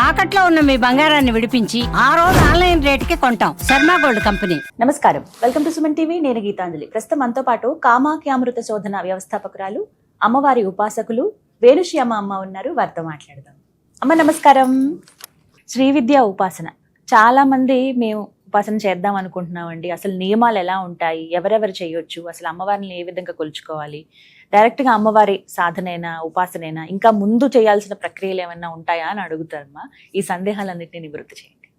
తాకట్లో ఉన్న మీ బంగారాన్ని విడిపించి ఆ రోజు ఆన్లైన్ రేటుకి కొంటాం. Sharma gold company. నమస్కారం, వెల్కమ్ టు సుమన్ టీవీ. నేను గీతాంజలి. ప్రస్తుతం మనతో పాటు కామాఖ్యామృత శోధన వ్యవస్థాపకురాలు, అమ్మవారి ఉపాసకులు వేణుశ్యామ అమ్మ ఉన్నారు. వారితో మాట్లాడదాం. అమ్మ నమస్కారం. శ్రీ విద్యా ఉపాసన చాలా మంది మేము ఉపాసన చేద్దాం అనుకుంటున్నామండి. అసలు నియమాలు ఎలా ఉంటాయి, ఎవరెవరు చేయొచ్చు, అసలు అమ్మవారిని ఏ విధంగా కొలుచుకోవాలి, డైరెక్ట్ గా అమ్మవారి సాధనైనా ఉపాసనైనా ఇంకా ముందు చేయాల్సిన ప్రక్రియలు ఏమైనా ఉంటాయా అని అడుగుతారమ్మా. ఈ సందేహాలన్నింటినీ నివృత్తి చేయండి.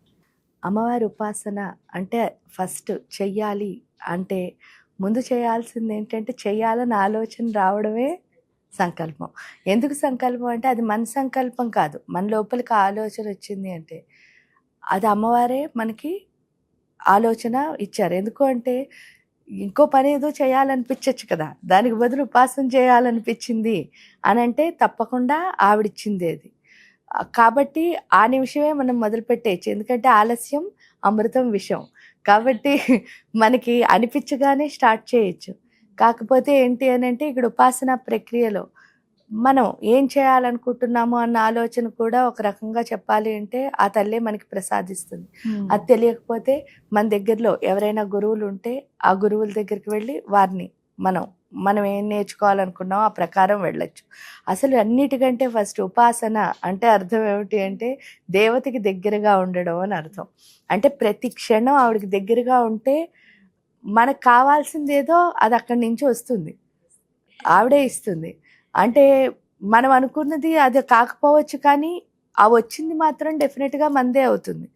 అమ్మవారి ఉపాసన అంటే ఫస్ట్ చెయ్యాలి అంటే ముందు చేయాల్సింది ఏంటంటే చెయ్యాలని ఆలోచన రావడమే సంకల్పం. ఎందుకు సంకల్పం అంటే అది మన సంకల్పం కాదు, మన లోపలికి ఆలోచన వచ్చింది అంటే అది అమ్మవారే మనకి ఆలోచన ఇచ్చారు. ఎందుకు అంటే ఇంకో పని ఏదో చేయాలనిపించచ్చు కదా, దానికి బదులు ఉపాసన చేయాలనిపించింది అని అంటే తప్పకుండా ఆవిడిచ్చింది అది. కాబట్టి ఆ నిమిషమే మనం మొదలు పెట్టేయచ్చు. ఎందుకంటే ఆలస్యం అమృతం విషం. కాబట్టి మనకి అనిపించగానే స్టార్ట్ చేయొచ్చు. కాకపోతే ఏంటి అని అంటే ఇక్కడ ఉపాసన ప్రక్రియలో మనం ఏం చేయాలనుకుంటున్నాము అన్న ఆలోచన కూడా ఒక రకంగా చెప్పాలి అంటే ఆ తల్లే మనకి ప్రసాదిస్తుంది. అది తెలియకపోతే మన దగ్గరలో ఎవరైనా గురువులు ఉంటే ఆ గురువుల దగ్గరికి వెళ్ళి వారిని మనం ఏం నేర్చుకోవాలనుకున్నామో ఆ ప్రకారం వెళ్ళొచ్చు. అసలు అన్నిటికంటే ఫస్ట్ ఉపాసన అంటే అర్థం ఏమిటి అంటే దేవతకి దగ్గరగా ఉండడం అని అర్థం. అంటే ప్రతి క్షణం ఆవిడకి దగ్గరగా ఉంటే మనకు కావాల్సింది ఏదో అది అక్కడి నుంచి వస్తుంది, ఆవిడే ఇస్తుంది. అంటే మనం అనుకున్నది అది కాకపోవచ్చు, కానీ ఆ వచ్చింది మాత్రం డెఫినెట్గా మందే అవుతుంది.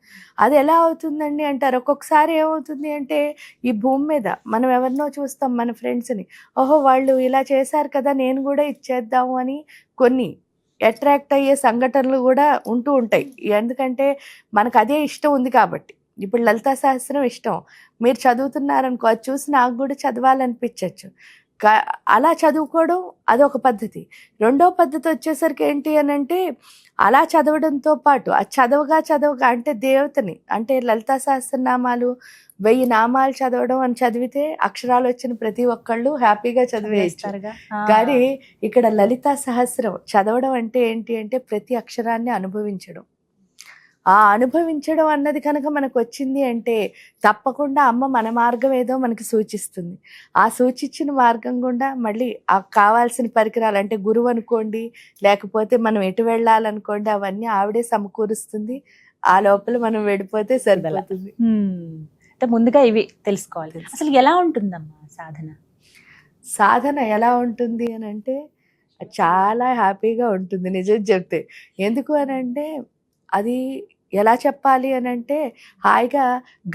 అది ఎలా అవుతుందండి అంటారు. ఒక్కొక్కసారి ఏమవుతుంది అంటే ఈ భూమి మీద మనం ఎవరినో చూస్తాం, మన ఫ్రెండ్స్ని, ఓహో వాళ్ళు ఇలా చేశారు కదా నేను కూడా ఇచ్చేద్దాము అని కొన్ని అట్రాక్ట్ అయ్యే సంఘటనలు కూడా ఉంటూ ఉంటాయి. ఎందుకంటే మనకు అదే ఇష్టం ఉంది కాబట్టి. ఇప్పుడు లలితా సహస్రం ఇష్టం, మీరు చదువుతున్నారనుకో, అది చూసి నాకు కూడా చదవాలనిపించవచ్చు. అలా చదువుకోవడం అదొక పద్ధతి. రెండో పద్ధతి వచ్చేసరికి ఏంటి అని అంటే అలా చదవడంతో పాటు అది చదవగా అంటే దేవతని, అంటే లలితా సహస్రనామాలు 1000 నామాలు చదవడం అని చదివితే అక్షరాలు వచ్చిన ప్రతి ఒక్కళ్ళు హ్యాపీగా చదివేస్తారు. కానీ ఇక్కడ లలితా సహస్రం చదవడం అంటే ఏంటి అంటే ప్రతి అక్షరాన్ని అనుభవించడం. ఆ అనుభవించడం అన్నది కనుక మనకు వచ్చింది అంటే తప్పకుండా అమ్మ మన మార్గం ఏదో మనకి సూచిస్తుంది. ఆ సూచించిన మార్గం గుండా మళ్ళీ ఆ కావాల్సిన పరికరాలు, అంటే గురువు అనుకోండి, లేకపోతే మనం ఎటు వెళ్ళాలనుకోండి, అవన్నీ ఆవిడే సమకూరుస్తుంది. ఆ లోపల మనం వెళ్ళిపోతే సరిపోతుంది. అంటే ముందుగా ఇవి తెలుసుకోవాలి. అసలు ఎలా ఉంటుందమ్మా సాధన ఎలా ఉంటుంది అని అంటే చాలా హ్యాపీగా ఉంటుంది నిజం చెప్తే. ఎందుకు అని అంటే అది ఎలా చెప్పాలి అని అంటే హాయిగా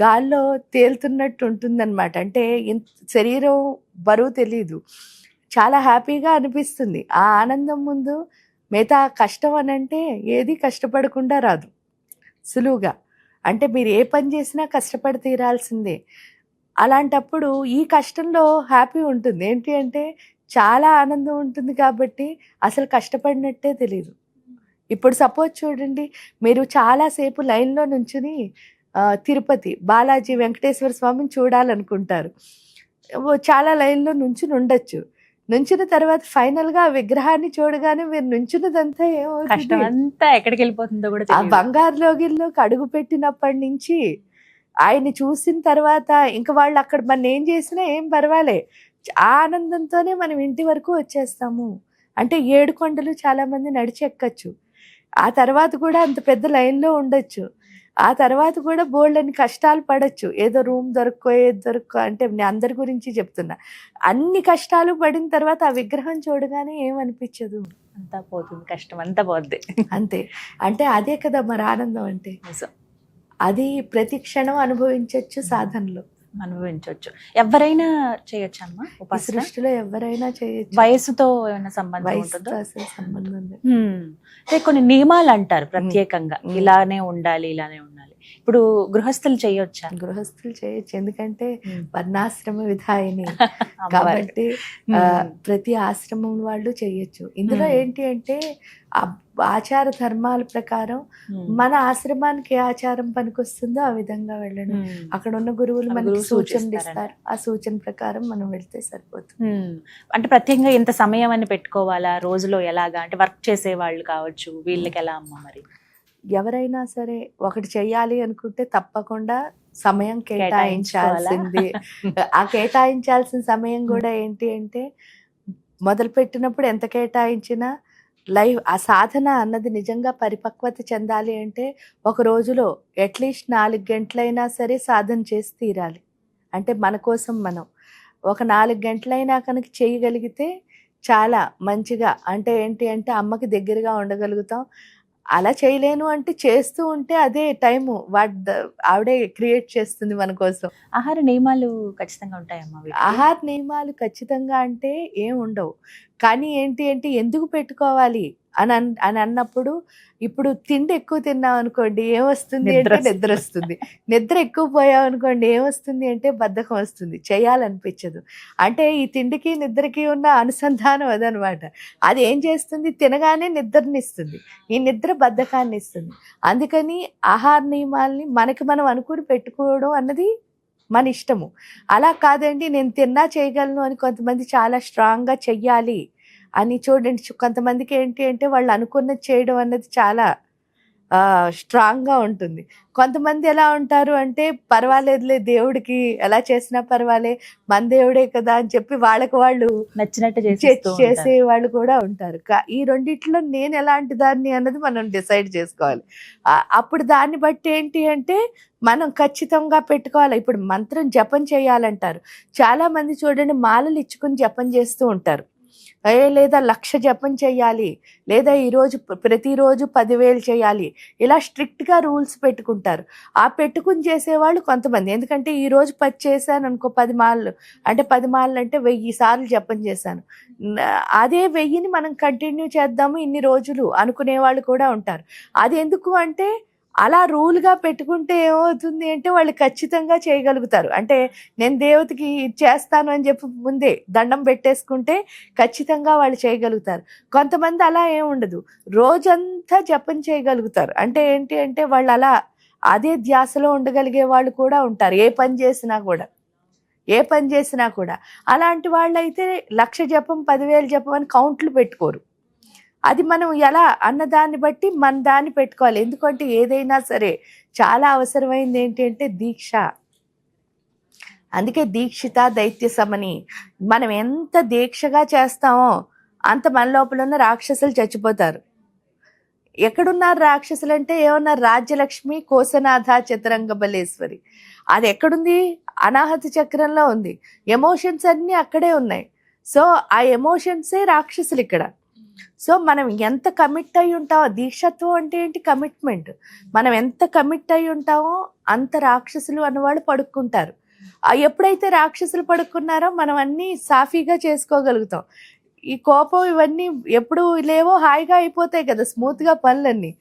గాల్లో తేలుతున్నట్టు ఉంటుందన్నమాట. అంటే శరీరం బరువు తెలీదు, చాలా హ్యాపీగా అనిపిస్తుంది. ఆ ఆనందం ముందు మిగతా కష్టం అని అంటే ఏది కష్టపడకుండా రాదు సులువుగా. అంటే మీరు ఏ పని చేసినా కష్టపడి తీరాల్సిందే. అలాంటప్పుడు ఈ కష్టంలో హ్యాపీ ఉంటుంది. ఏంటి అంటే చాలా ఆనందం ఉంటుంది కాబట్టి అసలు కష్టపడినట్టే తెలీదు. ఇప్పుడు సపోజ్ చూడండి, మీరు చాలాసేపు లైన్లో నుంచుని తిరుపతి బాలాజీ వెంకటేశ్వర స్వామిని చూడాలనుకుంటారు. చాలా లైన్లో నుంచుని ఉండొచ్చు. నుంచిన తర్వాత ఫైనల్గా ఆ విగ్రహాన్ని చూడగానే మీరు నుంచున్నదంతా ఏమవుతుంది, ఎక్కడికి వెళ్ళిపోతుందో కూడా ఆ బంగారు లోగిల్లోకి అడుగు పెట్టినప్పటి నుంచి ఆయన్ని చూసిన తర్వాత ఇంకా వాళ్ళు అక్కడ మనం ఏం చేసినా ఏం పర్వాలే, ఆ ఆనందంతోనే మనం ఇంటి వరకు వచ్చేస్తాము. అంటే 7 కొండలు చాలా మంది నడిచి ఎక్కచ్చు. ఆ తర్వాత కూడా అంత పెద్ద లైన్లో ఉండొచ్చు. ఆ తర్వాత కూడా బోల్డని కష్టాలు పడచ్చు. ఏదో రూమ్ దొరక్కో అంటే నేను అందరి గురించి చెప్తున్నా. అన్ని కష్టాలు పడిన తర్వాత ఆ విగ్రహం చూడగానే ఏమనిపించదు, అంతా పోతుంది, కష్టం అంతా పోద్ది. అంతే. అంటే అదే కదా మరి ఆనందం అంటే. అది ప్రతి క్షణం అనుభవించవచ్చు, సాధనలో అనుభవించవచ్చు. ఎవరైనా చేయొచ్చు అమ్మా ఉపాసన? సృష్టిలో ఎవరైనా చేయొచ్చు. వయసుతో ఏమైనా సంబంధం ఉంటుందో? అసలు సంబంధం లేదు. అంటే కొన్ని నియమాలు అంటారు ప్రత్యేకంగా, ఇలానే ఉండాలి. ఇప్పుడు గృహస్థులు చేయొచ్చా? గృహస్థులు చేయొచ్చు, ఎందుకంటే వర్ణాశ్రమ విధాయిని కాబట్టి ప్రతి ఆశ్రమం వాళ్ళు చేయొచ్చు. ఇందులో ఏంటి అంటే ఆచార ధర్మాల ప్రకారం మన ఆశ్రమానికి ఏ ఆచారం పనికొస్తుందో ఆ విధంగా వెళ్ళడం. అక్కడ ఉన్న గురువులు మనకి సూచనలు ఇస్తారు, ఆ సూచన ప్రకారం మనం వెళ్తే సరిపోతుంది. అంటే ప్రత్యేకంగా ఇంత సమయం అని పెట్టుకోవాలా రోజులో? ఎలాగా అంటే వర్క్ చేసే వాళ్ళు కావచ్చు, వీళ్ళకి ఎలా అమ్మ మరి? ఎవరైనా సరే ఒకటి చెయ్యాలి అనుకుంటే తప్పకుండా సమయం కేటాయించాల్సింది. ఆ కేటాయించాల్సిన సమయం కూడా ఏంటి అంటే మొదలు పెట్టినప్పుడు ఎంత కేటాయించినా లైఫ్ ఆ సాధన అన్నది నిజంగా పరిపక్వత చెందాలి అంటే ఒక రోజులో అట్లీస్ట్ 4 గంటలైనా సరే సాధన చేసి తీరాలి. అంటే మన కోసం మనం ఒక 4 గంటలైనా కనుక చేయగలిగితే చాలా మంచిగా, అంటే ఏంటి అంటే అమ్మకి దగ్గరగా ఉండగలుగుతాం. అలా చేయలేను అంటే చేస్తూ ఉంటే అదే టైము ఆవిడే క్రియేట్ చేస్తుంది మన కోసం. ఆహార నియమాలు ఖచ్చితంగా ఉంటాయమ్మా వీటికి? ఆహార నియమాలు ఖచ్చితంగా అంటే ఏం ఉండవు. కానీ ఏంటి అంటే ఎందుకు పెట్టుకోవాలి అని అన్నప్పుడు, ఇప్పుడు తిండి ఎక్కువ తిన్నాం అనుకోండి ఏమొస్తుంది అంటే నిద్ర వస్తుంది. నిద్ర ఎక్కువ పోయాం అనుకోండి ఏమొస్తుంది అంటే బద్ధకం వస్తుంది, చేయాలనిపించదు. అంటే ఈ తిండికి నిద్రకి ఉన్న అనుసంధానం అదనమాట. అది ఏం చేస్తుంది, తినగానే నిద్రనిస్తుంది, ఈ నిద్ర బద్ధకాన్ని ఇస్తుంది. అందుకని ఆహార నియమాల్ని మనకి మనం అనుకుని పెట్టుకోవడం అన్నది మన ఇష్టము. అలా కాదండి నేను తిన్నా చేయగలను అని కొంతమంది చాలా స్ట్రాంగ్గా చెయ్యాలి అని చూడండి. కొంతమందికి ఏంటి అంటే వాళ్ళు అనుకున్నది చేయడం అన్నది చాలా స్ట్రాంగ్గా ఉంటుంది. కొంతమంది ఎలా ఉంటారు అంటే పర్వాలేదులే దేవుడికి ఎలా చేసినా పర్వాలే, మన దేవుడే కదా అని చెప్పి వాళ్ళకి వాళ్ళు నచ్చినట్టు చేసే వాళ్ళు కూడా ఉంటారు. ఈ రెండిట్లో నేను ఎలాంటి దాన్ని అన్నది మనం డిసైడ్ చేసుకోవాలి. అప్పుడు దాన్ని బట్టి ఏంటి అంటే మనం ఖచ్చితంగా పెట్టుకోవాలి. ఇప్పుడు మంత్రం జపం చేయాలంటారు చాలా మంది, చూడండి మాలలు ఇచ్చుకుని జపం చేస్తూ ఉంటారు. లేదా 1,00,000 జపం చేయాలి, లేదా ఈరోజు ప్రతిరోజు 10,000 చేయాలి, ఇలా స్ట్రిక్ట్గా రూల్స్ పెట్టుకుంటారు. ఆ పెట్టుకుని చేసేవాళ్ళు కొంతమంది. ఎందుకంటే ఈరోజు 10 చేశాను అనుకో, 10 మాలలు అంటే 10 మాలలు అంటే 1000 సార్లు జపం చేశాను, అదే 1000ని మనం కంటిన్యూ చేద్దాము ఇన్ని రోజులు అనుకునే వాళ్ళు కూడా ఉంటారు. అది ఎందుకు అంటే అలా రూల్గా పెట్టుకుంటే ఏమవుతుంది అంటే వాళ్ళు ఖచ్చితంగా చేయగలుగుతారు. అంటే నేను దేవతకి చేస్తాను అని చెప్పి ముందే దండం పెట్టేసుకుంటే ఖచ్చితంగా వాళ్ళు చేయగలుగుతారు. కొంతమంది అలా ఏముండదు, రోజంతా జపం చేయగలుగుతారు. అంటే ఏంటి అంటే వాళ్ళు అలా అదే ధ్యాసలో ఉండగలిగే వాళ్ళు కూడా ఉంటారు. ఏ పని చేసినా కూడా అలాంటి వాళ్ళు అయితే 1,00,000 జపం 10,000 జపం అని కౌంట్లు పెట్టుకోరు. అది మనం ఎలా అన్నదాన్ని బట్టి మన దాన్ని పెట్టుకోవాలి. ఎందుకంటే ఏదైనా సరే చాలా అవసరమైంది ఏంటి అంటే దీక్ష. అందుకే దీక్షిత దైత్య సమని. మనం ఎంత దీక్షగా చేస్తామో అంత మన లోపల ఉన్న రాక్షసులు చచ్చిపోతారు. ఎక్కడున్నారు రాక్షసులు అంటే ఏమన్నారు, రాజ్యలక్ష్మి కోసనాథ చతురంగ బలేశ్వరి. అది ఎక్కడుంది, అనాహత చక్రంలో ఉంది. ఎమోషన్స్ అన్నీ అక్కడే ఉన్నాయి. సో ఆ ఎమోషన్సే రాక్షసులు ఇక్కడ. సో మనం ఎంత కమిట్ అయి ఉంటామో, దీక్షత్వం అంటే ఏంటి, కమిట్మెంట్. మనం ఎంత కమిట్ అయి ఉంటామో అంత రాక్షసులు అన్నవాళ్ళు పడుకుంటారు. ఎప్పుడైతే రాక్షసులు పడుకున్నారో మనం అన్నీ సాఫీగా చేసుకోగలుగుతాం. ఈ కోపం ఇవన్నీ ఎప్పుడు లేవో హాయిగా అయిపోతాయి కదా స్మూత్గా పనులన్నీ.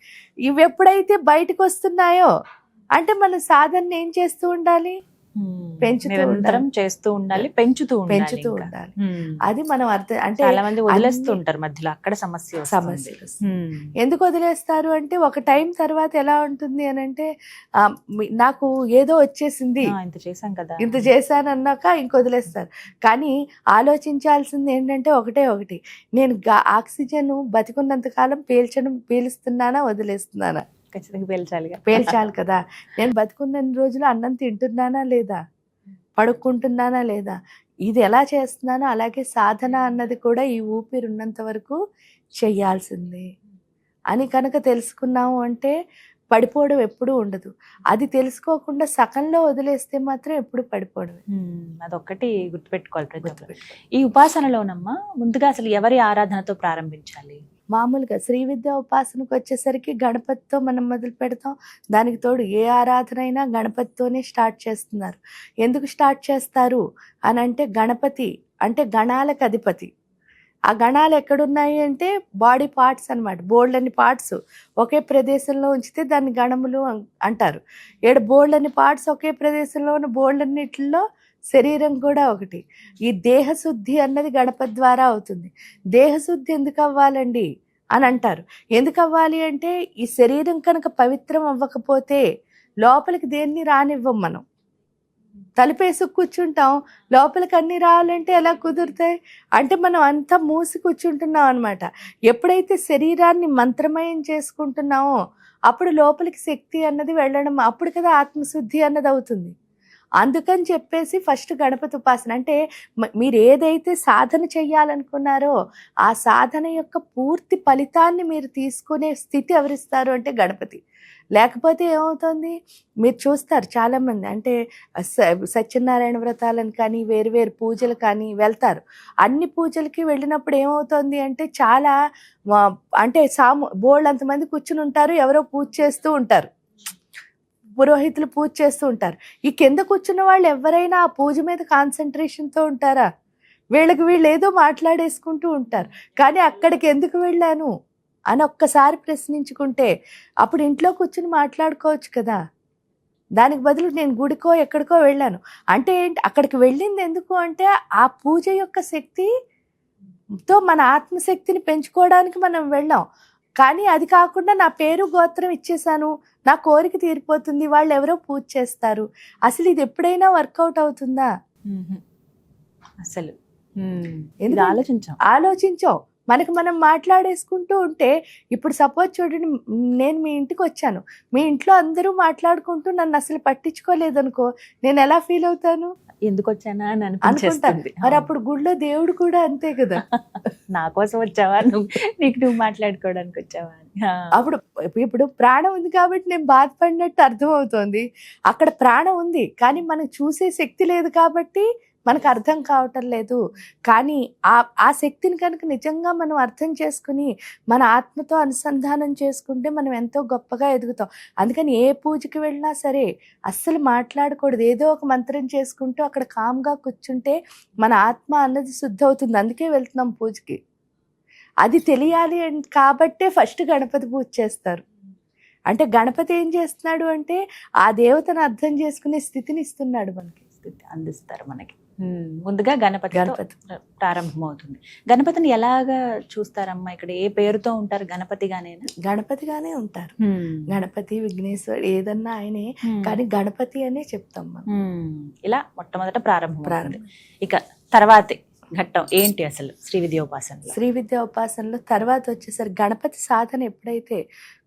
ఇవి ఎప్పుడైతే బయటకు వస్తున్నాయో అంటే మన సాధన ఏం చేస్తూ ఉండాలి, చేస్తూ ఉండాలి, పెంచుతూ ఉండాలి. అది మనం అర్థం. అంటే చాలా మంది వదిలేస్తూ ఉంటారు మధ్యలో, అక్కడ సమస్య. ఎందుకు వదిలేస్తారు అంటే ఒక టైం తర్వాత ఎలా ఉంటుంది అని అంటే నాకు ఏదో వచ్చేసింది, ఇంత చేశాను అన్నాక ఇంక వదిలేస్తారు. కానీ ఆలోచించాల్సింది ఏంటంటే ఒకటి, నేను ఆక్సిజన్ బతికున్నంత కాలం పీలుస్తున్నానా వదిలేస్తున్నానా? ఖచ్చితంగా పేల్చాలి కదా. నేను బతుకున్న రోజులు అన్నం తింటున్నానా లేదా, పడుకుంటున్నానా లేదా, ఇది ఎలా చేస్తున్నానో అలాగే సాధన అన్నది కూడా ఈ ఊపిరి ఉన్నంత వరకు చెయ్యాల్సిందే అని కనుక తెలుసుకున్నాము అంటే పడిపోవడం ఎప్పుడూ ఉండదు. అది తెలుసుకోకుండా సకంలో వదిలేస్తే మాత్రం ఎప్పుడు పడిపోవడమే. అదొక్కటి గుర్తుపెట్టుకోవాలి. ఈ ఉపాసనలోనమ్మా ముందుగా అసలు ఎవరి ఆరాధనతో ప్రారంభించాలి? మామూలుగా శ్రీ విద్యా ఉపాసనకు వచ్చేసరికి గణపతితో మనం మొదలు పెడతాం. దానికి తోడు ఏ ఆరాధన అయినా గణపతితోనే స్టార్ట్ చేస్తున్నారు. ఎందుకు స్టార్ట్ చేస్తారు అని అంటే గణపతి అంటే గణాలకు అధిపతి. ఆ గణాలు ఎక్కడున్నాయి అంటే బాడీ పార్ట్స్ అనమాట. బోల్డని పార్ట్స్ ఒకే ప్రదేశంలో ఉంచితే దాన్ని గణములు అంటారు. బోల్డని పార్ట్స్ ఒకే ప్రదేశంలో ఉన్న బోల్డన్నిటిలో శరీరం కూడా ఒకటి. ఈ దేహశుద్ధి అన్నది గణపతి ద్వారా అవుతుంది. దేహశుద్ధి ఎందుకు అవ్వాలండి అని అంటారు. ఎందుకు అవ్వాలి అంటే ఈ శరీరం కనుక పవిత్రం అవ్వకపోతే లోపలికి దేన్ని రానివ్వం. మనం తలుపేసి కూర్చుంటాం, లోపలికి అన్ని రావాలంటే ఎలా కుదురుతాయి అంటే మనం అంతా మూసి కూర్చుంటున్నాం అనమాట. ఎప్పుడైతే శరీరాన్ని మంత్రమయం చేసుకుంటున్నామో అప్పుడు లోపలికి శక్తి అన్నది వెళ్ళడం, అప్పుడు కదా ఆత్మశుద్ధి అన్నది అవుతుంది. అందుకని చెప్పేసి ఫస్ట్ గణపతి ఉపాసన అంటే మీరు ఏదైతే సాధన చెయ్యాలనుకున్నారో ఆ సాధన యొక్క పూర్తి ఫలితాన్ని మీరు తీసుకునే స్థితి ఎవరిస్తారు అంటే గణపతి. లేకపోతే ఏమవుతుంది, మీరు చూస్తారు చాలామంది అంటే సత్యనారాయణ వ్రతాలను కానీ వేరు వేరు పూజలు కానీ వెళ్తారు. అన్ని పూజలకి వెళ్ళినప్పుడు ఏమవుతుంది అంటే చాలా అంటే బోల్డ్ అంతమంది కూర్చుని ఉంటారు, ఎవరో పూజ చేస్తూ ఉంటారు, పురోహితులు పూజ చేస్తూ ఉంటారు. ఈ కింద కూర్చున్న వాళ్ళు ఎవరైనా ఆ పూజ మీద కాన్సన్ట్రేషన్తో ఉంటారా? వీళ్ళు ఏదో మాట్లాడేసుకుంటూ ఉంటారు. కానీ అక్కడికి ఎందుకు వెళ్ళాను అని ఒక్కసారి ప్రశ్నించుకుంటే అప్పుడు ఇంట్లో కూర్చుని మాట్లాడుకోవచ్చు కదా. దానికి బదులు నేను గుడికో ఎక్కడికో వెళ్ళాను అంటే ఏంటి, అక్కడికి వెళ్ళింది ఎందుకు అంటే ఆ పూజ యొక్క శక్తితో మన ఆత్మశక్తిని పెంచుకోవడానికి మనం వెళ్ళాం. కానీ అది కాకుండా నా పేరు గోత్రం ఇచ్చేసాను, నా కోరిక తీరిపోతుంది, వాళ్ళు ఎవరో పూజ చేస్తారు. అసలు ఇది ఎప్పుడైనా వర్కౌట్ అవుతుందా? అసలు ఆలోచించాం. మనకు మనం మాట్లాడేసుకుంటూ ఉంటే ఇప్పుడు సపోజ్ చూడండి, నేను మీ ఇంటికి వచ్చాను, మీ ఇంట్లో అందరూ మాట్లాడుకుంటూ నన్ను అసలు పట్టించుకోలేదనుకో, నేను ఎలా ఫీల్ అవుతాను? ఎందుకు వచ్చానా అని అనుకుంటాను. మరి అప్పుడు గుడిలో దేవుడు కూడా అంతే కదా, నా కోసం వచ్చావా, నువ్వు మాట్లాడుకోవడానికి వచ్చావా అని. అప్పుడు ఇప్పుడు ప్రాణం ఉంది కాబట్టి నేను బాధపడినట్టు అర్థం అవుతోంది. అక్కడ ప్రాణం ఉంది కానీ మనకు చూసే శక్తి లేదు కాబట్టి మనకు అర్థం కావటం లేదు. కానీ ఆ శక్తిని కనుక నిజంగా మనం అర్థం చేసుకుని మన ఆత్మతో అనుసంధానం చేసుకుంటే మనం ఎంతో గొప్పగా ఎదుగుతాం. అందుకని ఏ పూజకి వెళ్ళినా సరే అస్సలు మాట్లాడకూడదు, ఏదో ఒక మంత్రం చేసుకుంటూ అక్కడ కామ్గా కూర్చుంటే మన ఆత్మ అన్నది శుద్ధి అవుతుంది. అందుకే వెళ్తున్నాం పూజకి. అది తెలియాలి కాబట్టే ఫస్ట్ గణపతి పూజ చేస్తారు. అంటే గణపతి ఏం చేస్తున్నాడు అంటే ఆ దేవతను అర్థం చేసుకునే స్థితిని ఇస్తున్నాడు, మనకి స్థితి అందిస్తారు మనకి. ముందుగా గణపతి ప్రారంభమవుతుంది. గణపతిని ఎలాగా చూస్తారమ్మా? ఇక్కడ ఏ పేరుతో ఉంటారు? గణపతిగానే ఉంటారు. గణపతి, విఘ్నేశ్వరుడు ఏదన్నా ఆయనే, కానీ గణపతి అనే చెప్తాం మనం. ఇలా మొట్టమొదట ప్రారంభం. ఇక తర్వాతే ఘట్టం ఏంటి అసలు శ్రీ విద్యోపాసనలో? తర్వాత వచ్చేసరి గణపతి సాధన ఎప్పుడైతే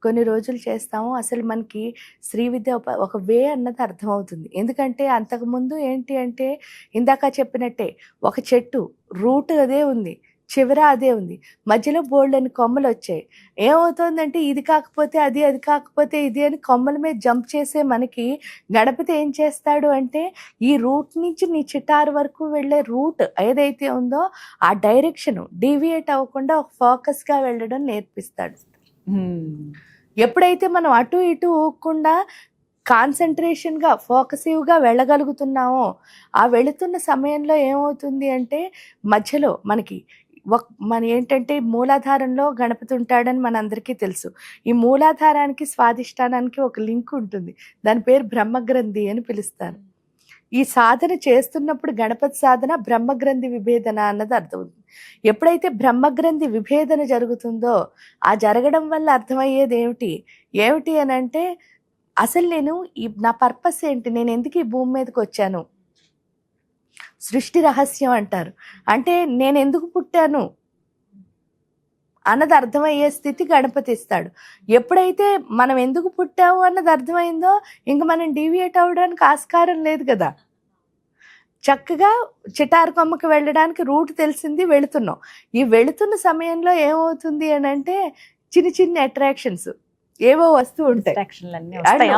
కొన్ని రోజులు చేస్తామో అసలు మనకి శ్రీ విద్య ఒక వే అన్నది అర్థమవుతుంది. ఎందుకంటే అంతకుముందు ఏంటి అంటే ఇందాక చెప్పినట్టే ఒక చెట్టు రూట్ అదే ఉంది, చివర అదే ఉంది, మధ్యలో బోల్డని కొమ్మలు వచ్చాయి. ఏమవుతుందంటే ఇది కాకపోతే అది, అది కాకపోతే ఇది అని కొమ్మల మీద జంప్ చేసే మనకి గణపతి ఏం చేస్తాడు అంటే ఈ రూట్ నుంచి నీ చిటారు వరకు వెళ్ళే రూట్ ఏదైతే ఉందో ఆ డైరెక్షన్ డీవియేట్ అవ్వకుండా ఒక ఫోకస్గా వెళ్ళడం నేర్పిస్తాడు. ఎప్పుడైతే మనం అటు ఇటు ఊగకుండా కాన్సన్ట్రేషన్గా ఫోకసివ్గా వెళ్ళగలుగుతున్నామో ఆ వెళుతున్న సమయంలో ఏమవుతుంది అంటే మధ్యలో మన ఏంటంటే మూలాధారంలో గణపతి ఉంటాడని మనందరికీ తెలుసు. ఈ మూలాధారానికి స్వాధిష్టానానికి ఒక లింక్ ఉంటుంది, దాని పేరు బ్రహ్మగ్రంథి అని పిలుస్తారు. ఈ సాధన చేస్తున్నప్పుడు గణపతి సాధన బ్రహ్మగ్రంథి విభేదన అన్నది అర్థమవుతుంది. ఎప్పుడైతే బ్రహ్మగ్రంథి విభేదన జరుగుతుందో ఆ జరగడం వల్ల అర్థమయ్యేది ఏమిటి అని అంటే అసలు నా పర్పస్ ఏంటి, నేను ఎందుకు ఈ భూమి మీదకి వచ్చాను, సృష్టి రహస్యం అంటారు. అంటే నేను ఎందుకు పుట్టాను అన్నది అర్థమయ్యే స్థితి గణపతి ఇస్తాడు. ఎప్పుడైతే మనం ఎందుకు పుట్టాము అన్నది అర్థమైందో ఇంక మనం డీవియేట్ అవ్వడానికి ఆస్కారం లేదు కదా. చక్కగా చిటారు కొమ్మకి వెళ్ళడానికి రూట్ తెలిసింది, వెళుతున్నాం. ఈ వెళుతున్న సమయంలో ఏమవుతుంది అని అంటే చిన్న చిన్న అట్రాక్షన్స్ ఏవో వస్తూ ఉంటాయి,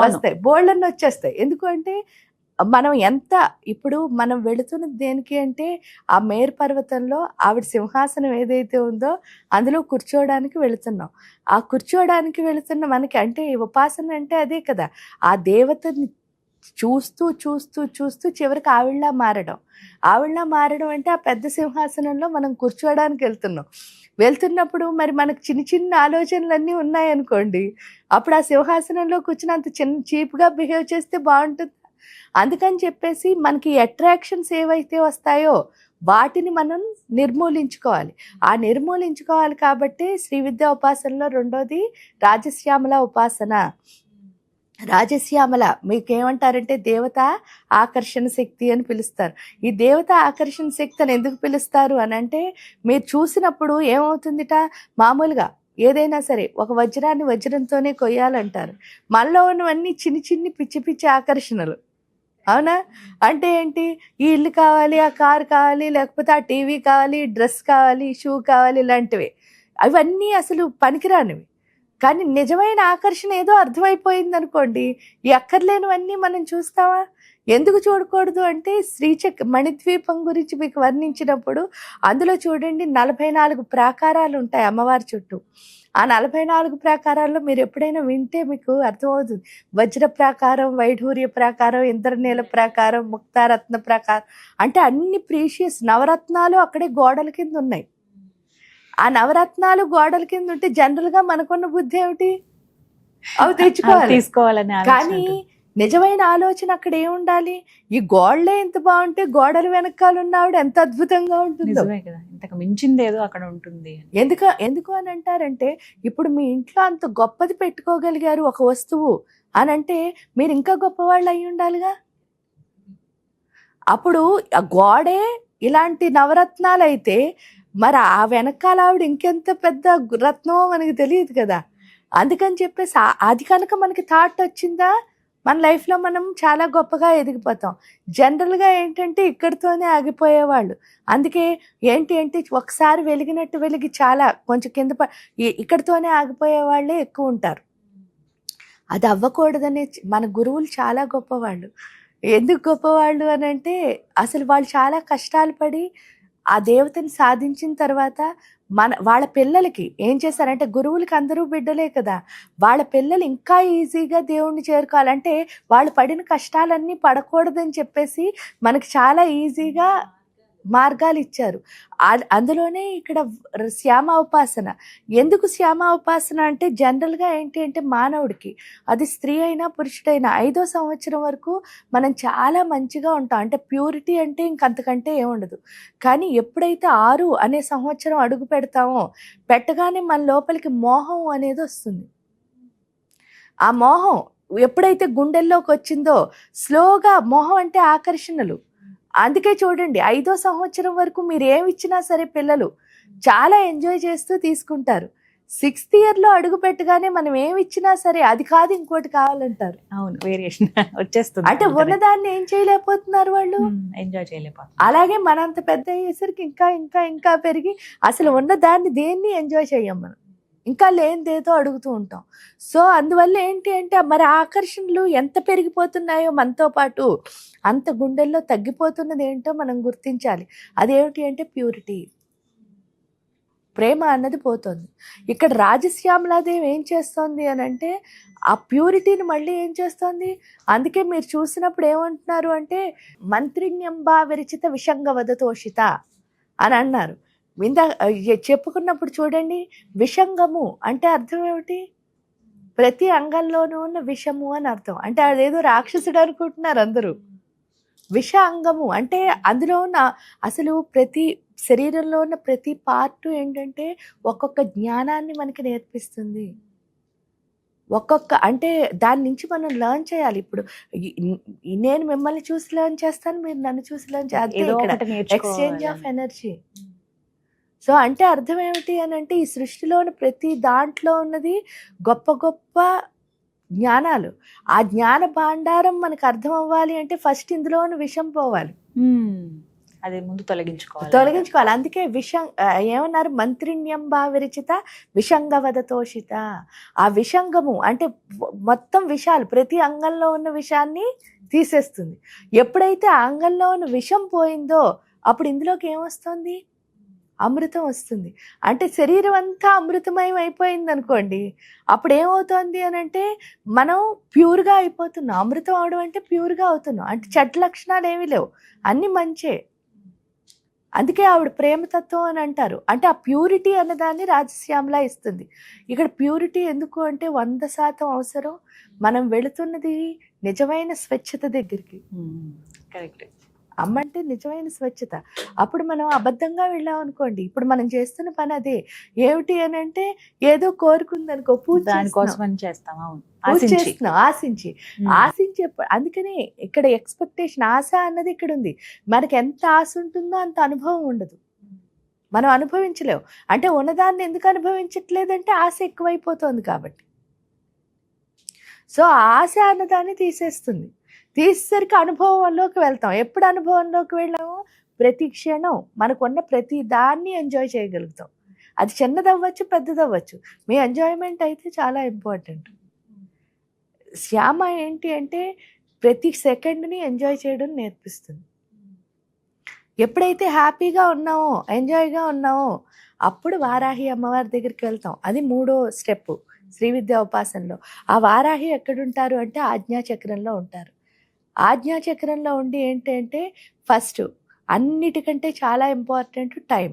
వస్తాయి, బోల్డన్ని వచ్చేస్తాయి. ఎందుకు అంటే ఇప్పుడు మనం వెళుతున్నది దేనికి అంటే ఆ మేరు పర్వతంలో ఆవిడ సింహాసనం ఏదైతే ఉందో అందులో కూర్చోవడానికి వెళుతున్నాం. ఆ కూర్చోవడానికి వెళుతున్న మనకి అంటే ఉపాసన అంటే అదే కదా, ఆ దేవతని చూస్తూ చూస్తూ చూస్తూ చివరికి ఆవిళ్ళ మారడం అంటే ఆ పెద్ద సింహాసనంలో మనం కూర్చోవడానికి వెళ్తున్నప్పుడు మరి మనకు చిన్న చిన్న ఆలోచనలన్నీ ఉన్నాయనుకోండి, అప్పుడు ఆ సింహాసనంలో కూర్చుని అంత చీప్గా బిహేవ్ చేస్తే బాగుంటుంది. అందుకని చెప్పేసి మనకి అట్రాక్షన్స్ ఏవైతే వస్తాయో వాటిని మనం నిర్మూలించుకోవాలి. కాబట్టి శ్రీ విద్యా ఉపాసనలో రెండోది రాజశ్యామల ఉపాసన. రాజశ్యామల మీకేమంటారంటే దేవత ఆకర్షణ శక్తి అని పిలుస్తారు. ఈ దేవత ఆకర్షణ శక్తి అని ఎందుకు పిలుస్తారు అని అంటే మీరు చూసినప్పుడు ఏమవుతుందిట, మామూలుగా ఏదైనా సరే ఒక వజ్రాన్ని వజ్రంతోనే కొయ్యాలంటారు. మనలో ఉన్నవన్నీ చిన్ని చిన్ని పిచ్చి పిచ్చి ఆకర్షణలు. అవునా? అంటే ఏంటి, ఈ ఇల్లు కావాలి, ఆ కారు కావాలి, లేకపోతే ఆ టీవీ కావాలి, డ్రెస్ కావాలి, షూ కావాలి, ఇలాంటివి. అవన్నీ అసలు పనికిరానివి. కానీ నిజమైన ఆకర్షణ ఏదో అర్థమైపోయింది అనుకోండి, ఈ అక్కర్లేనివన్నీ మనం చూస్తావా? ఎందుకు చూడకూడదు అంటే, మణిద్వీపం గురించి మీకు వర్ణించినప్పుడు అందులో చూడండి 44 ప్రాకారాలు ఉంటాయి అమ్మవారి చుట్టూ. ఆ 44 ప్రాకారాల్లో మీరు ఎప్పుడైనా వింటే మీకు అర్థమవుతుంది. వజ్ర ప్రాకారం, వైఢూర్య ప్రాకారం, ఇంద్రనీల ప్రాకారం, ముక్తారత్న ప్రాకారం, అంటే అన్ని ప్రీషియస్ నవరత్నాలు అక్కడే గోడల కింద ఉన్నాయి. ఆ నవరత్నాలు గోడల కింద ఉంటే జనరల్ గా మనకున్న బుద్ధి ఏమిటి, అవి తీసుకోవాలని. కానీ నిజమైన ఆలోచన అక్కడ ఏముండాలి, ఈ గోడలే ఎంత బాగుంటే గోడల వెనకాల ఉన్నవాడు ఎంత అద్భుతంగా ఉంటుందో. ఇంతకు మించింది ఏదో అక్కడ ఉంటుంది. ఎందుకు అని అంటారంటే, ఇప్పుడు మీ ఇంట్లో అంత గొప్పది పెట్టుకోగలిగారు ఒక వస్తువు అని అంటే, మీరు ఇంకా గొప్పవాళ్ళు అయి ఉండాలిగా. అప్పుడు ఆ గోడే ఇలాంటి నవరత్నాలు అయితే మరి ఆ వెనకాల ఆవిడ ఇంకెంత పెద్ద రత్నమో మనకి తెలియదు కదా. అందుకని చెప్పేసి అది కనుక మనకి థాట్ వచ్చిందా, మన లైఫ్లో మనం చాలా గొప్పగా ఎదిగిపోతాం. జనరల్గా ఏంటంటే ఇక్కడితోనే ఆగిపోయేవాళ్ళు. అందుకే ఏంటి ఒకసారి వెలిగినట్టు వెలిగి చాలా కొంచెం కింద ఇక్కడితోనే ఆగిపోయే వాళ్ళే ఎక్కువ ఉంటారు. అది అవ్వకూడదనే మన గురువులు చాలా గొప్పవాళ్ళు. ఎందుకు గొప్పవాళ్ళు అని అంటే, అసలు వాళ్ళు చాలా కష్టాలు పడి ఆ దేవతని సాధించిన తర్వాత వాళ్ళ పిల్లలకి ఏం చేశారంటే, గురువులకి అందరూ బిడ్డలే కదా, వాళ్ళ పిల్లలు ఇంకా ఈజీగా దేవుణ్ణి చేరుకోవాలంటే వాళ్ళు పడిన కష్టాలన్నీ పడకూడదని చెప్పేసి మనకి చాలా ఈజీగా మార్గాలు ఇచ్చారు. అందులోనే ఇక్కడ శ్యామ ఉపాసన. ఎందుకు శ్యామ ఉపాసన అంటే, జనరల్గా ఏంటి అంటే మానవుడికి, అది స్త్రీ అయినా పురుషుడైనా 5వ సంవత్సరం వరకు మనం చాలా మంచిగా ఉంటాం. అంటే ప్యూరిటీ అంటే ఇంకంతకంటే ఏముండదు. కానీ ఎప్పుడైతే 6 అనే సంవత్సరం అడుగు పెడతామో, పెట్టగానే మన లోపలికి మోహం అనేది వస్తుంది. ఆ మోహం ఎప్పుడైతే గుండెల్లోకి వచ్చిందో, స్లోగా మోహం అంటే ఆకర్షణలు. అందుకే చూడండి 5వ సంవత్సరం వరకు మీరు ఏమి ఇచ్చినా సరే పిల్లలు చాలా ఎంజాయ్ చేస్తూ తీసుకుంటారు. 6th ఇయర్లో అడుగు పెట్టగానే మనం ఏమి ఇచ్చినా సరే అది కాదు ఇంకోటి కావాలంటారు. అవును, వేరియేషన్ వచ్చేస్తుంది. అంటే ఉన్నదాన్ని ఏం చేయలేకపోతున్నారు వాళ్ళు, ఎంజాయ్ చేయలేకపోతున్నారు. అలాగే మనంత పెద్ద అయ్యేసరికి ఇంకా ఇంకా ఇంకా పెరిగి అసలు ఉన్నదాన్ని దేన్ని ఎంజాయ్ చేయం మనం, ఇంకా లేనిదేదో అడుగుతూ ఉంటాం. సో అందువల్ల ఏంటి అంటే, మరి ఆకర్షణలు ఎంత పెరిగిపోతున్నాయో మనతో పాటు అంత గుండెల్లో తగ్గిపోతున్నది ఏంటో మనం గుర్తించాలి. అదేమిటి అంటే ప్యూరిటీ, ప్రేమ అన్నది పోతుంది. ఇక్కడ రాజశ్యామలాదేవి ఏం చేస్తోంది అని అంటే, ఆ ప్యూరిటీని మళ్ళీ ఏం చేస్తోంది. అందుకే మీరు చూసినప్పుడు ఏమంటున్నారు అంటే, మంత్రిణ్యంబా విరచిత విషంగవదతోషిత అని అన్నారు. చెప్పుకున్నప్పుడు చూడండి, విషంగము అంటే అర్థం ఏమిటి, ప్రతి అంగంలోనూ ఉన్న విషము అని అర్థం. అంటే అదేదో రాక్షసుడు అనుకుంటున్నారు అందరూ. విష అంగము అంటే అందులో ఉన్న అసలు ప్రతి శరీరంలో ఉన్న ప్రతి పార్ట్ ఏంటంటే ఒక్కొక్క జ్ఞానాన్ని మనకి నేర్పిస్తుంది. అంటే దాని నుంచి మనం లెర్న్ చేయాలి. ఇప్పుడు నేను మిమ్మల్ని చూసి లెర్న్ చేస్తాను, మీరు నన్ను చూసి లెర్న్ చేయాలి. Exchange of energy. సో అంటే అర్థం ఏమిటి అని అంటే, ఈ సృష్టిలోని ప్రతి దాంట్లో ఉన్నది గొప్ప గొప్ప జ్ఞానాలు. ఆ జ్ఞాన భాండారం మనకు అర్థం అవ్వాలి అంటే ఫస్ట్ ఇందులోని విషం పోవాలి, అది ముందు తొలగించుకోవాలి. అందుకే ఏమన్నారు, మంత్రిణ్యంబా విరచిత విషంగవదతోషిత. ఆ విషంగము అంటే మొత్తం విషాలు, ప్రతి అంగంలో ఉన్న విషాన్ని తీసేస్తుంది. ఎప్పుడైతే ఆ అంగంలో ఉన్న విషం పోయిందో అప్పుడు ఇందులోకి ఏమొస్తుంది, అమృతం వస్తుంది. అంటే శరీరం అంతా అమృతమయం అయిపోయింది అనుకోండి, అప్పుడు ఏమవుతుంది అని అంటే మనం ప్యూర్గా అయిపోతున్నాం. అమృతం అవడం అంటే ప్యూర్గా అవుతున్నాం. అంటే చెడ్డ లక్షణాలు ఏమీ లేవు, అన్నీ మంచే. అందుకే ఆవిడ ప్రేమతత్వం అని అంటారు. అంటే ఆ ప్యూరిటీ అన్నదాన్ని రాజశ్యామలా ఇస్తుంది. ఇక్కడ ప్యూరిటీ ఎందుకు అంటే 100% అవసరం. మనం వెళుతున్నది నిజమైన స్వచ్ఛత దగ్గరికి. కరెక్ట్. అమ్మ అంటే నిజమైన స్వచ్ఛత. అప్పుడు మనం అబద్ధంగా వెళ్ళాం అనుకోండి, ఇప్పుడు మనం చేస్తున్న పని అదే. ఏమిటి అని అంటే, ఏదో కోరుకుందనుకో, ఆశించి. అందుకని ఇక్కడ ఎక్స్పెక్టేషన్, ఆశ అన్నది ఇక్కడ ఉంది. మనకి ఎంత ఆశ ఉంటుందో అంత అనుభవం ఉండదు. మనం అనుభవించలేము. అంటే ఉన్నదాన్ని ఎందుకు అనుభవించట్లేదంటే ఆశ ఎక్కువైపోతుంది కాబట్టి. సో ఆశ అన్నదాన్ని తీసేస్తుంది. తీసేసరికి అనుభవంలోకి వెళ్తాం. ఎప్పుడు అనుభవంలోకి వెళ్ళామో ప్రతి క్షణం మనకున్న ప్రతి దాన్ని ఎంజాయ్ చేయగలుగుతాం. అది చిన్నదవ్వచ్చు, పెద్దదవ్వచ్చు. మీ ఎంజాయ్మెంట్ అయితే చాలా ఇంపార్టెంట్. శ్యామ ఏంటి అంటే ప్రతి సెకండ్ని ఎంజాయ్ చేయడం నేర్పిస్తుంది. ఎప్పుడైతే హ్యాపీగా ఉన్నామో, ఎంజాయ్గా ఉన్నామో అప్పుడు వారాహి అమ్మవారి దగ్గరికి వెళ్తాం. అది 3వ స్టెప్ శ్రీ విద్యా ఉపాసనలో. ఆ వారాహి ఎక్కడుంటారు అంటే ఆజ్ఞాచక్రంలో ఉంటారు. ఆజ్ఞాచక్రంలో ఉండి ఏంటంటే ఫస్ట్ అన్నిటికంటే చాలా ఇంపార్టెంట్ టైం.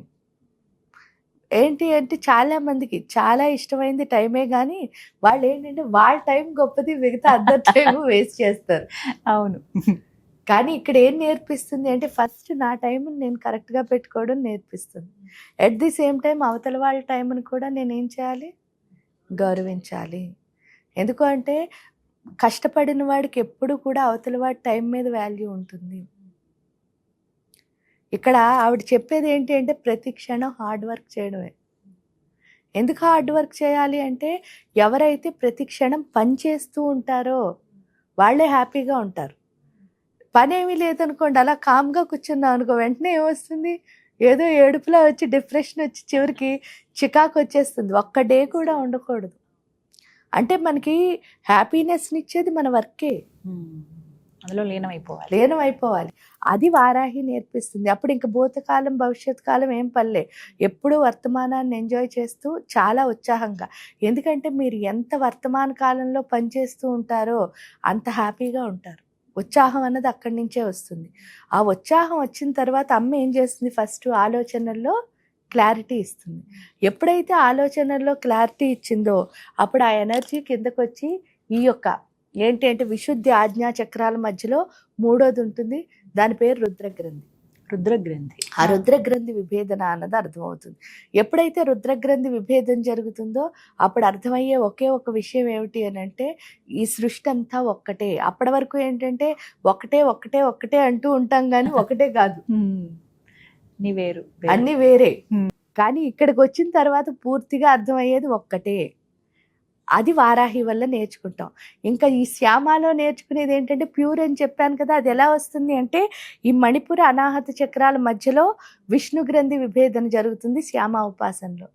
ఏంటి అంటే చాలా మందికి చాలా ఇష్టమైంది టైమే, కానీ వాళ్ళు ఏంటంటే వాళ్ళ టైం గొప్పది, మిగతా అందరి టైం వేస్ట్ చేస్తారు. అవును. కానీ ఇక్కడ ఏం నేర్పిస్తుంది అంటే ఫస్ట్ నా టైంని నేను కరెక్ట్గా పెట్టుకోవడం నేర్పిస్తుంది. ఎట్ ది సేమ్ టైం అవతల వాళ్ళ టైంని కూడా నేను ఏం చేయాలి, గౌరవించాలి. ఎందుకు అంటే కష్టపడిన వాడికి ఎప్పుడు కూడా అవతల వాడి టైం మీద వాల్యూ ఉంటుంది. ఇక్కడ ఆవిడ చెప్పేది ఏంటి అంటే ప్రతి క్షణం హార్డ్ వర్క్ చేయడమే. ఎందుకు హార్డ్ వర్క్ చేయాలి అంటే ఎవరైతే ప్రతి క్షణం పని చేస్తూ ఉంటారో వాళ్ళే హ్యాపీగా ఉంటారు. పని ఏమీ లేదనుకోండి, అలా కామ్గా కూర్చున్నాం అనుకో, వెంటనే ఏమొస్తుంది, ఏదో ఏడుపులా వచ్చి డిప్రెషన్ వచ్చి చివరికి చికాకు వచ్చేస్తుంది. ఒక్క డే కూడా ఉండకూడదు. అంటే మనకి హ్యాపీనెస్ని ఇచ్చేది మన వర్కే. అందులో లీనమైపోవాలి. అది వారాహి నేర్పిస్తుంది. అప్పుడు ఇంకా భూతకాలం భవిష్యత్ కాలం ఏం పల్లె, ఎప్పుడూ వర్తమానాన్ని ఎంజాయ్ చేస్తూ చాలా ఉత్సాహంగా. ఎందుకంటే మీరు ఎంత వర్తమాన కాలంలో పనిచేస్తూ ఉంటారో అంత హ్యాపీగా ఉంటారు. ఉత్సాహం అన్నది అక్కడి నుంచే వస్తుంది. ఆ ఉత్సాహం వచ్చిన తర్వాత అమ్మ ఏం చేస్తుంది, ఫస్ట్ ఆలోచనల్లో క్లారిటీ ఇస్తుంది. ఎప్పుడైతే ఆలోచనల్లో క్లారిటీ ఇచ్చిందో అప్పుడు ఆ ఎనర్జీ కిందకు వచ్చి ఈ యొక్క ఏంటి అంటే విశుద్ధి ఆజ్ఞా చక్రాల మధ్యలో 3వది ఉంటుంది. దాని పేరు రుద్రగ్రంథి. ఆ రుద్రగ్రంథి విభేదన అన్నది అర్థమవుతుంది. ఎప్పుడైతే రుద్రగ్రంథి విభేదం జరుగుతుందో అప్పుడు అర్థమయ్యే ఒకే ఒక విషయం ఏమిటి అని అంటే ఈ సృష్టి అంతా ఒక్కటే. అప్పటి వరకు ఏంటంటే ఒకటే ఒకటే ఒకటే అంటూ ఉంటాం కానీ ఒకటే కాదు, అన్ని వేరే. కానీ ఇక్కడికి వచ్చిన తర్వాత పూర్తిగా అర్థమయ్యేది ఒక్కటే. అది వారాహి వల్ల నేర్చుకుంటాం. ఇంకా ఈ శ్యామలో నేర్చుకునేది ఏంటంటే ప్యూర్ అని చెప్పాను కదా, అది ఎలా వస్తుంది అంటే ఈ మణిపుర అనాహత చక్రాల మధ్యలో విష్ణు గ్రంథి విభేదన జరుగుతుంది శ్యామ ఉపాసనలో.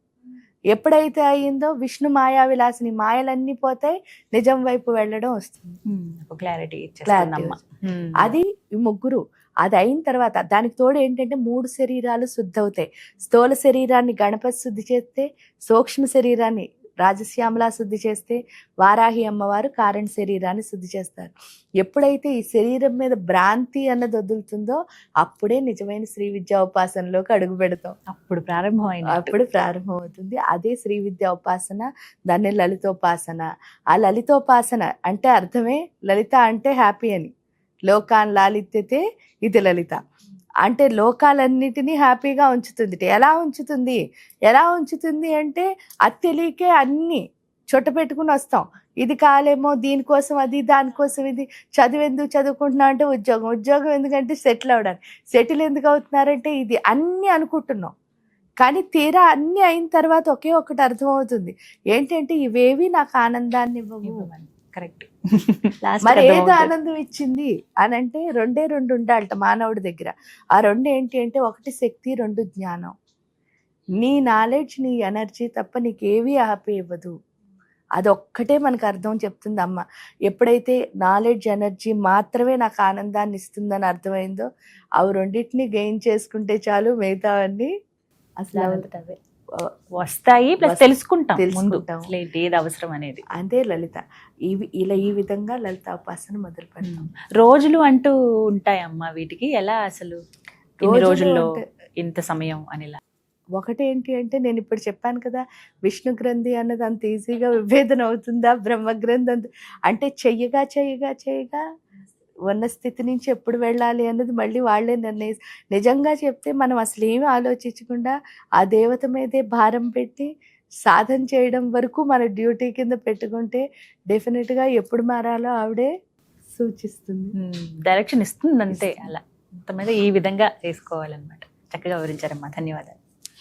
ఎప్పుడైతే అయిందో విష్ణు మాయా విలాసిని, మాయలన్నీ పోతాయి, నిజం వైపు వెళ్ళడం వస్తుంది. క్లారిటీ. అది ఈ ముగ్గురు. అది అయిన తర్వాత దానికి తోడు ఏంటంటే 3 శరీరాలు శుద్ధి అవుతాయి. స్థూల శరీరాన్ని గణపతి శుద్ధి చేస్తే, సూక్ష్మ శరీరాన్ని రాజశ్యామలా శుద్ధి చేస్తే, వారాహి అమ్మవారు కారణ శరీరాన్ని శుద్ధి చేస్తారు. ఎప్పుడైతే ఈ శరీరం మీద భ్రాంతి అన్నది వదులుతుందో అప్పుడే నిజమైన శ్రీ విద్యా ఉపాసనలోకి అడుగు పెడతాం. అప్పుడు ప్రారంభమవుతుంది. అదే శ్రీ విద్యా ఉపాసన, దాన్ని లలితోపాసన. ఆ లలితోపాసన అంటే అర్థమే లలిత అంటే హ్యాపీ అని. లోకాన్ లాలిత్యతే ఇది లలిత అంటే లోకాలన్నిటినీ హ్యాపీగా ఉంచుతుంది. ఎలా ఉంచుతుంది అంటే అది తెలియకే అన్నీ చుట్ట పెట్టుకుని వస్తాం. ఇది కాలేమో, దీనికోసం అది, దానికోసం ఇది. ఎందుకు చదువుకుంటున్నాం అంటే ఉద్యోగం ఎందుకంటే సెటిల్ అవడానికి. సెటిల్ ఎందుకు అవుతున్నారంటే ఇది అన్నీ అనుకుంటున్నాం. కానీ తీరా అన్నీ అయిన తర్వాత ఒకే ఒకటి అర్థమవుతుంది ఏంటంటే ఇవేవి నాకు ఆనందాన్ని ఇవ్వవు. కరెక్ట్. మరి ఏదో ఆనందం ఇచ్చింది అని అంటే 2 ఉండాలట మానవుడి దగ్గర. ఆ 2 ఏంటి అంటే 1 శక్తి, 2 జ్ఞానం. నీ నాలెడ్జ్, నీ ఎనర్జీ తప్ప నీకేవీ హ్యాపీ ఇవ్వదు. అదొక్కటే మనకు అర్థం చెప్తుంది అమ్మ. ఎప్పుడైతే నాలెడ్జ్, ఎనర్జీ మాత్రమే నాకు ఆనందాన్ని ఇస్తుందని అర్థమైందో అవి 2టిని గెయిన్ చేసుకుంటే చాలు, మిగతావన్నీ అసలు వస్తాయి. ప్లస్ తెలుసుకుంటాం ఏది అవసరం అనేది. అంతే లలిత. ఈ విధంగా లలిత ఉపాసన మొదలు పెడతాం. రోజులు అంటూ ఉంటాయమ్మా వీటికి? ఎలా అసలు రోజుల్లో ఇంత సమయం అనేలా? ఒకటేంటి అంటే నేను ఇప్పుడు చెప్పాను కదా, విష్ణు గ్రంథి అన్నది అంత ఈజీగా విభేదన అవుతుందా, బ్రహ్మ గ్రంథి అంటే చెయ్యగా ఉన్న స్థితి నుంచి ఎప్పుడు వెళ్ళాలి అన్నది మళ్ళీ వాళ్ళే నిజంగా చెప్తే మనం అసలు ఏమీ ఆలోచించకుండా ఆ దేవత మీదే భారం పెట్టి సాధన చేయడం వరకు మన డ్యూటీ కింద పెట్టుకుంటే డెఫినెట్గా ఎప్పుడు మారాలో ఆవిడే సూచిస్తుంది, డైరెక్షన్ ఇస్తుంది. అంతే. అలా మొత్తం మీద ఈ విధంగా చేసుకోవాలన్నమాట. చక్కగా వివరించారమ్మా. ధన్యవాదాలు.